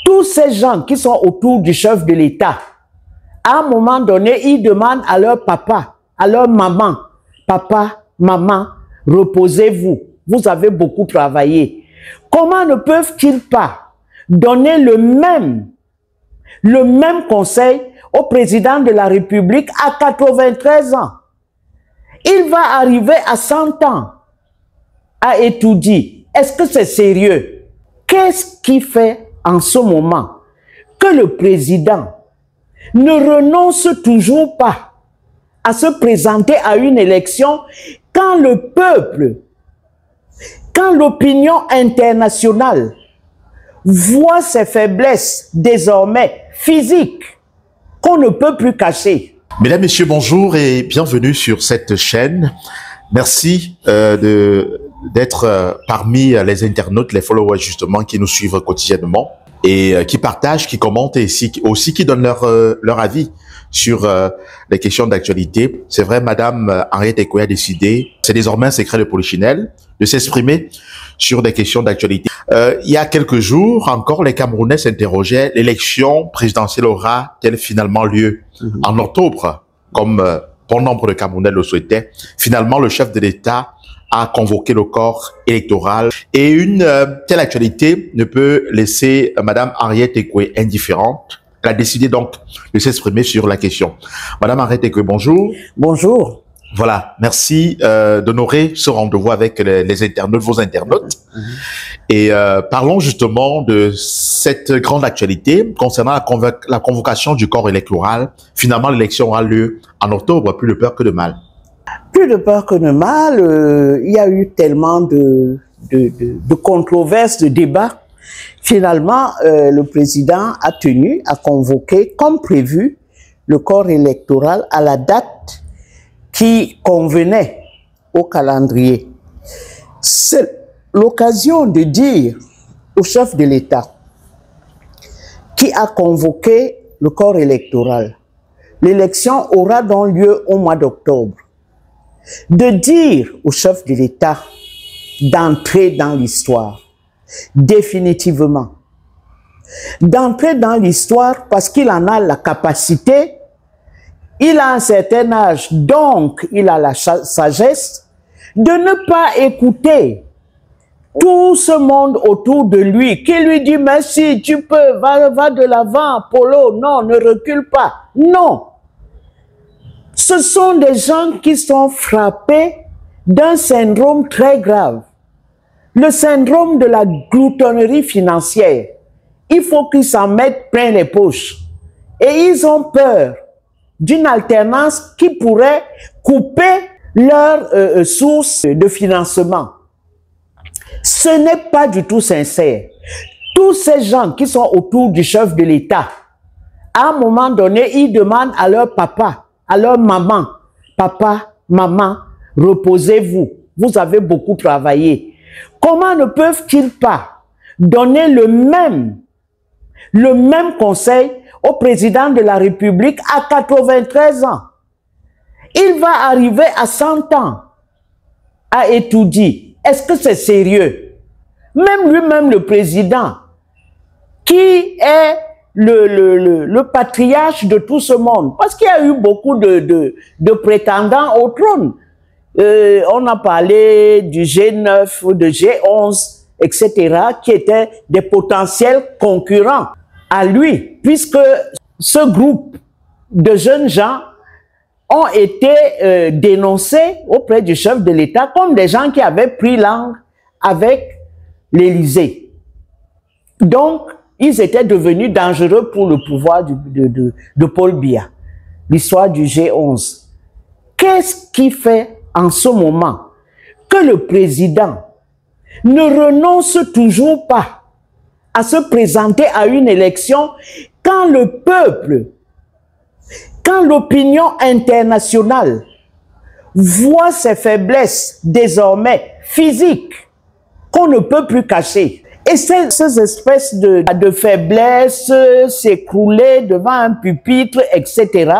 tous ces gens qui sont autour du chef de l'État, à un moment donné, ils demandent à leur papa, à leur maman, papa, maman, reposez-vous, vous avez beaucoup travaillé. Comment ne peuvent-ils pas donner le même conseil au président de la République à 93 ans? Il va arriver à 100 ans à étudier. Est-ce que c'est sérieux? Qu'est-ce qui fait en ce moment que le président ne renonce toujours pas à se présenter à une élection quand le peuple, quand l'opinion internationale voit ses faiblesses désormais physiques qu'on ne peut plus cacher? Mesdames, Messieurs, bonjour et bienvenue sur cette chaîne. Merci d'être parmi les internautes, les followers justement qui nous suivent quotidiennement et qui partagent, qui commentent et aussi qui donnent leur avis sur les questions d'actualité. C'est vrai, Madame Henriette Ekoué a décidé, c'est désormais un secret de Polichinelle, de s'exprimer sur des questions d'actualité. Il y a quelques jours encore, les Camerounais s'interrogeaient, l'élection présidentielle aura-t-elle finalement lieu en octobre, comme bon nombre de Camerounais le souhaitaient. Finalement, le chef de l'État a convoqué le corps électoral et une telle actualité ne peut laisser Madame Henriette Ekoué indifférente. Elle a décidé donc de s'exprimer sur la question. Madame Henriette Ekoué, bonjour. Bonjour. Voilà, merci d'honorer ce rendez-vous avec les internautes, vos internautes. Et parlons justement de cette grande actualité concernant la convocation du corps électoral. Finalement, l'élection aura lieu en octobre, plus de peur que de mal. Plus de peur que de mal, il y a eu tellement de controverses, de débats. Finalement, le président a tenu à convoquer, comme prévu, le corps électoral à la date qui convenait au calendrier. C'est l'occasion de dire au chef de l'État qui a convoqué le corps électoral, l'élection aura donc lieu au mois d'octobre, de dire au chef de l'État d'entrer dans l'histoire, définitivement. D'entrer dans l'histoire parce qu'il en a la capacité. Il a un certain âge, donc il a la sagesse de ne pas écouter tout ce monde autour de lui qui lui dit « Mais si, tu peux, va de l'avant, Polo, non, ne recule pas. » Non. Ce sont des gens qui sont frappés d'un syndrome très grave. Le syndrome de la gloutonnerie financière. Il faut qu'ils s'en mettent plein les poches. Et ils ont peur d'une alternance qui pourrait couper leur source de financement. Ce n'est pas du tout sincère. Tous ces gens qui sont autour du chef de l'État, à un moment donné, ils demandent à leur papa, à leur maman, papa, maman, reposez-vous, vous avez beaucoup travaillé. Comment ne peuvent-ils pas donner le même conseil au président de la République à 93 ans? Il va arriver à 100 ans à étudier. Est-ce que c'est sérieux? Même lui-même, le président, qui est le patriarche de tout ce monde, parce qu'il y a eu beaucoup de prétendants au trône. On a parlé du G9, de G11, etc., qui étaient des potentiels concurrents à lui, puisque ce groupe de jeunes gens ont été dénoncés auprès du chef de l'État comme des gens qui avaient pris langue avec l'Élysée. Donc, ils étaient devenus dangereux pour le pouvoir de Paul Biya. L'histoire du G11. Qu'est-ce qui fait en ce moment que le président ne renonce toujours pas à se présenter à une élection quand le peuple, quand l'opinion internationale voit ses faiblesses désormais physiques qu'on ne peut plus cacher? Et ces espèces de faiblesses, s'écrouler devant un pupitre, etc.,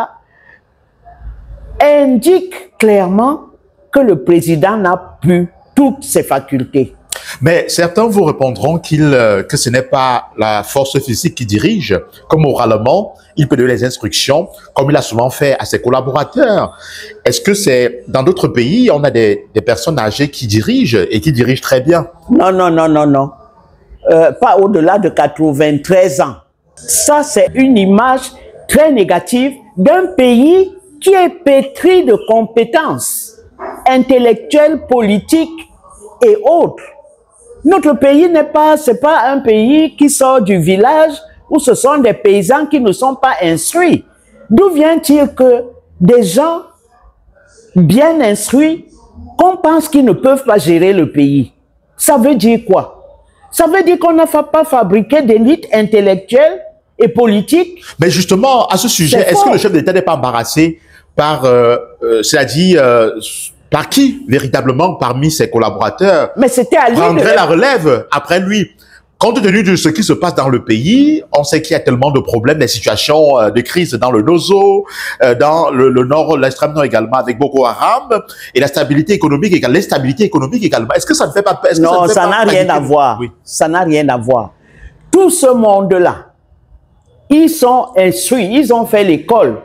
indiquent clairement que le président n'a plus toutes ses facultés. Mais certains vous répondront que ce n'est pas la force physique qui dirige, comme moralement, il peut donner les instructions, comme il a souvent fait à ses collaborateurs. Est-ce que c'est dans d'autres pays, on a des personnes âgées qui dirigent et qui dirigent très bien? Non, non, non, non, non. Pas au-delà de 93 ans. Ça, c'est une image très négative d'un pays qui est pétri de compétences intellectuelles, politiques et autres. Notre pays c'est pas un pays qui sort du village où ce sont des paysans qui ne sont pas instruits. D'où vient-il que des gens bien instruits, qu'on pense qu'ils ne peuvent pas gérer le pays? Ça veut dire quoi? Ça veut dire qu'on n'a pas fabriqué d'élite intellectuelle et politique. Mais justement, à ce sujet, est-ce que le chef d'État n'est pas embarrassé par, par qui, véritablement, parmi ses collaborateurs, mais c'était à lui prendrait la relève après lui? Compte tenu de ce qui se passe dans le pays, on sait qu'il y a tellement de problèmes, des situations de crise dans le Nozo, dans le nord, l'extrême nord également, avec Boko Haram, et la stabilité économique également, l'instabilité économique également. Est-ce que ça ne fait pas... Non, ça n'a rien à voir. Oui. Ça n'a rien à voir. Tout ce monde-là, ils sont instruits, ils ont fait l'école.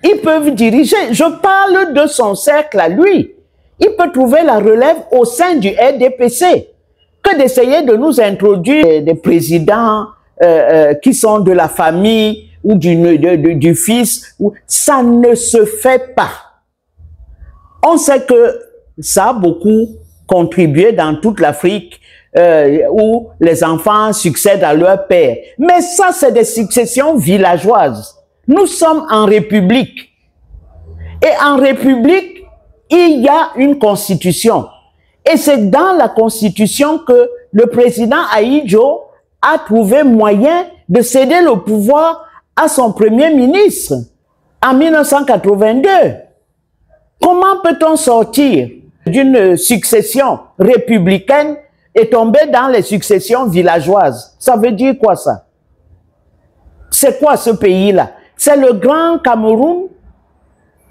Ils peuvent diriger. Je parle de son cercle à lui. Il peut trouver la relève au sein du RDPC. Que d'essayer de nous introduire des présidents qui sont de la famille ou du fils. Ça ne se fait pas. On sait que ça a beaucoup contribué dans toute l'Afrique où les enfants succèdent à leur père. Mais ça, c'est des successions villageoises. Nous sommes en République. Et en République, il y a une constitution. Et c'est dans la constitution que le président Ahidjo a trouvé moyen de céder le pouvoir à son premier ministre en 1982. Comment peut-on sortir d'une succession républicaine et tomber dans les successions villageoises? Ça veut dire quoi ça? C'est quoi ce pays-là? C'est le Grand Cameroun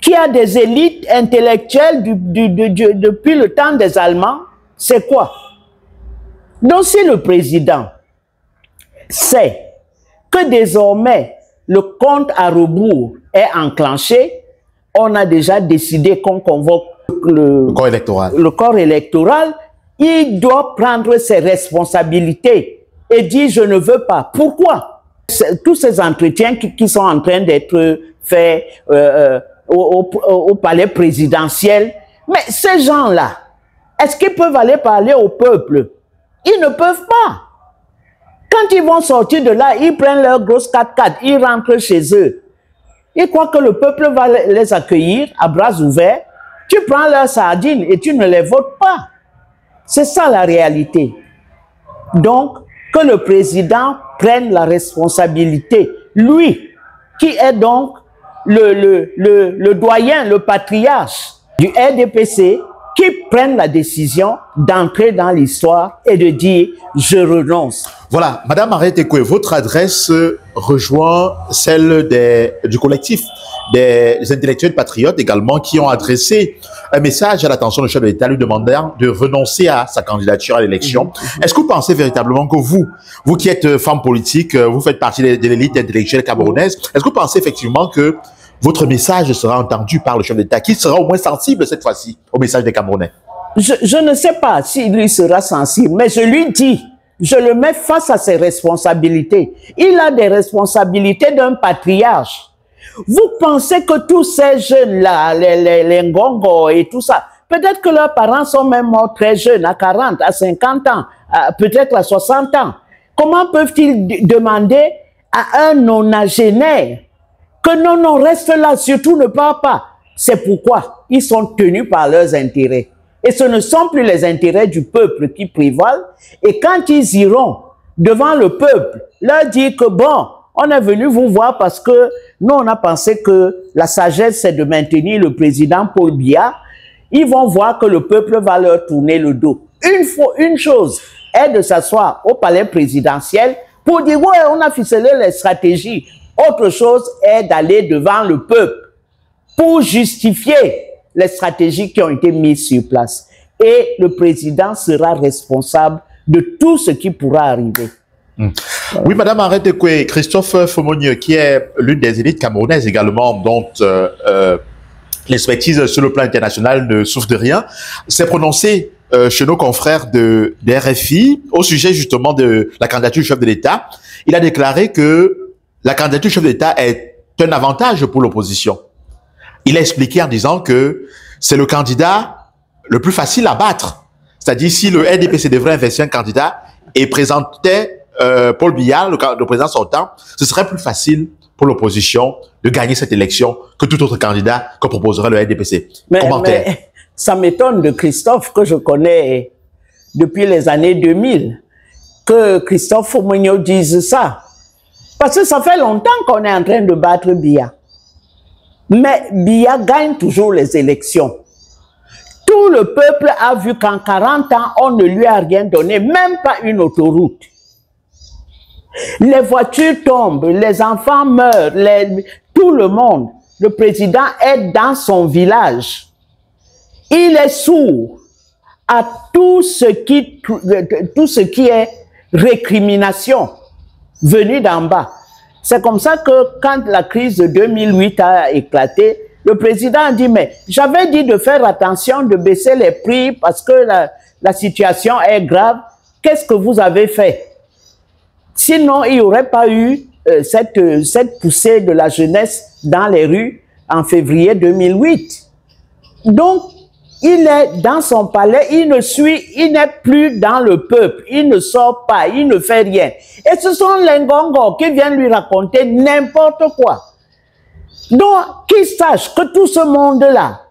qui a des élites intellectuelles depuis le temps des Allemands. C'est quoi? Donc si le président sait que désormais le compte à rebours est enclenché, on a déjà décidé qu'on convoque le corps électoral, il doit prendre ses responsabilités et dire je ne veux pas. Pourquoi? Tous ces entretiens qui sont en train d'être faits au palais présidentiel, mais ces gens-là, est-ce qu'ils peuvent aller parler au peuple? Ils ne peuvent pas. Quand ils vont sortir de là, ils prennent leur grosse 4x4, ils rentrent chez eux. Ils croient que le peuple va les accueillir à bras ouverts. Tu prends leurs sardines et tu ne les votes pas. C'est ça la réalité. Donc, que le président prenne la responsabilité. Lui, qui est donc le doyen, le patriarche du RDPC, qui prenne la décision d'entrer dans l'histoire et de dire « je renonce ». Voilà, Madame Mariette Ekoué, votre adresse rejoint celle du collectif des intellectuels patriotes également qui ont adressé un message à l'attention du chef de l'État lui demandant de renoncer à sa candidature à l'élection. Est-ce que vous pensez véritablement que vous qui êtes femme politique, vous faites partie de l'élite intellectuelle camerounaise, est-ce que vous pensez effectivement que votre message sera entendu par le chef d'État, qui sera au moins sensible cette fois-ci au message des Camerounais? Je ne sais pas s'il lui sera sensible, mais je lui dis, je le mets face à ses responsabilités. Il a des responsabilités d'un patriarche. Vous pensez que tous ces jeunes-là, les Ngongo et tout ça, peut-être que leurs parents sont même morts très jeunes, à 40, à 50 ans, peut-être à 60 ans. Comment peuvent-ils demander à un nonagénaire que non, reste là, surtout ne pars pas? C'est pourquoi ils sont tenus par leurs intérêts. Et ce ne sont plus les intérêts du peuple qui prévalent. Et quand ils iront devant le peuple, leur dire que bon, on est venu vous voir parce que nous, on a pensé que la sagesse, c'est de maintenir le président Paul Biya, ils vont voir que le peuple va leur tourner le dos. Une chose est de s'asseoir au palais présidentiel pour dire, ouais, on a ficelé les stratégies. Autre chose est d'aller devant le peuple pour justifier les stratégies qui ont été mises sur place. et le président sera responsable de tout ce qui pourra arriver. Voilà. Oui, Madame Henriette Ekwe, Christophe Fomonieux, qui est l'une des élites camerounaises également, dont l'expertise sur le plan international ne souffre de rien, s'est prononcé chez nos confrères de RFI au sujet justement de la candidature du chef de l'État. Il a déclaré que la candidature du chef de l'État est un avantage pour l'opposition. Il a expliqué en disant que c'est le candidat le plus facile à battre. C'est-à-dire, si le RDPC devrait investir un candidat et présentait Paul Biya, le président sortant, ce serait plus facile pour l'opposition de gagner cette élection que tout autre candidat que proposerait le RDPC. Commentaire. Mais ça m'étonne de Christophe, que je connais depuis les années 2000, que Christophe Fomonieux dise ça. Parce que ça fait longtemps qu'on est en train de battre Biya. Mais Biya gagne toujours les élections. Tout le peuple a vu qu'en 40 ans, on ne lui a rien donné, même pas une autoroute. Les voitures tombent, les enfants meurent, tout le monde. Le président est dans son village. Il est sourd à tout ce qui est récrimination venue d'en bas. C'est comme ça que quand la crise de 2008 a éclaté, le président a dit, mais j'avais dit de faire attention, de baisser les prix parce que la situation est grave. Qu'est-ce que vous avez fait? Sinon, il n'y aurait pas eu cette poussée de la jeunesse dans les rues en février 2008. Donc, il est dans son palais, il n'est plus dans le peuple, il ne sort pas, il ne fait rien. Et ce sont les Ngongos qui viennent lui raconter n'importe quoi. Donc, qu'il sache que tout ce monde-là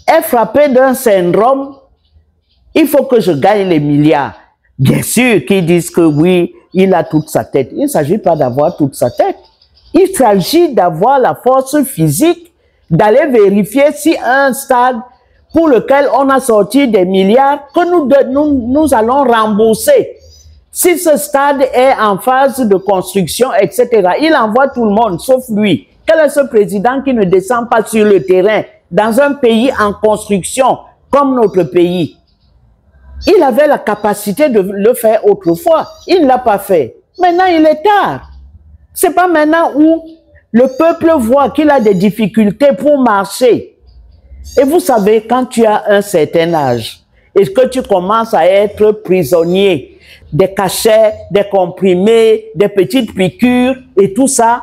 est frappé d'un syndrome, il faut que je gagne les milliards. Bien sûr qu'ils disent que oui, il a toute sa tête. Il ne s'agit pas d'avoir toute sa tête. Il s'agit d'avoir la force physique, d'aller vérifier si un stade pour lequel on a sorti des milliards, que nous allons rembourser. Si ce stade est en phase de construction, etc., il envoie tout le monde, sauf lui. Quel est ce président qui ne descend pas sur le terrain dans un pays en construction comme notre pays? Il avait la capacité de le faire autrefois. Il ne l'a pas fait. Maintenant, il est tard. C'est pas maintenant où le peuple voit qu'il a des difficultés pour marcher. Et vous savez, quand tu as un certain âge et que tu commences à être prisonnier des cachets, des comprimés, des petites piqûres et tout ça,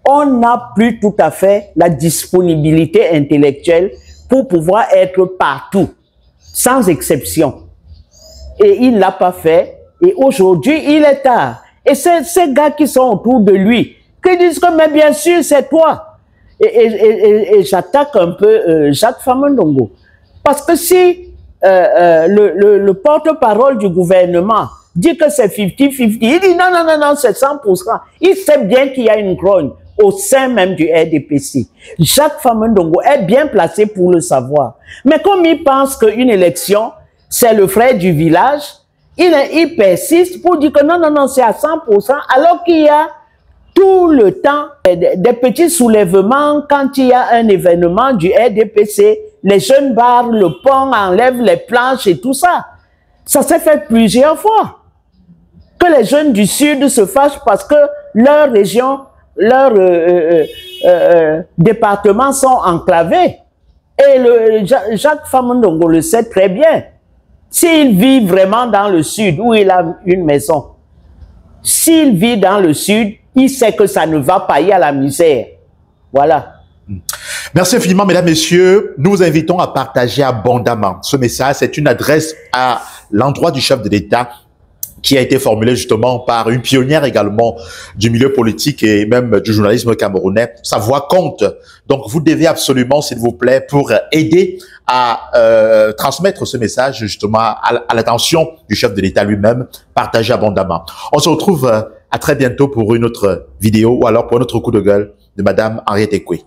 on n'a plus tout à fait la disponibilité intellectuelle pour pouvoir être partout, sans exception. Et il ne l'a pas fait. Et aujourd'hui, il est tard. Et c'est ces gars qui sont autour de lui, qui disent que, mais bien sûr, c'est toi. Et j'attaque un peu Jacques Famondongo. Parce que si le porte-parole du gouvernement dit que c'est 50-50, il dit non, non, non, non, c'est 100%. Il sait bien qu'il y a une grogne au sein même du RDPC. Jacques Famondongo est bien placé pour le savoir. Mais comme il pense qu'une élection, c'est le frère du village, il persiste pour dire que non, non, non, c'est à 100%, alors qu'il y a tout le temps des petits soulèvements quand il y a un événement du RDPC, les jeunes barrent le pont, enlèvent les planches et tout ça. Ça s'est fait plusieurs fois. Que les jeunes du Sud se fâchent parce que leur région, leur département sont enclavés. Et Jacques Famondongo le sait très bien. S'il vit vraiment dans le Sud, où il a une maison, s'il vit dans le Sud, il sait que ça ne va pas, il y a la misère. Voilà. Merci infiniment, mesdames, messieurs. Nous vous invitons à partager abondamment ce message. C'est une adresse à l'endroit du chef de l'État qui a été formulée justement par une pionnière également du milieu politique et même du journalisme camerounais. Sa voix compte. Donc, vous devez absolument, s'il vous plaît, pour aider à transmettre ce message justement à l'attention du chef de l'État lui-même, partager abondamment. On se retrouve à très bientôt pour une autre vidéo ou alors pour un autre coup de gueule de Madame Henriette Ekwe.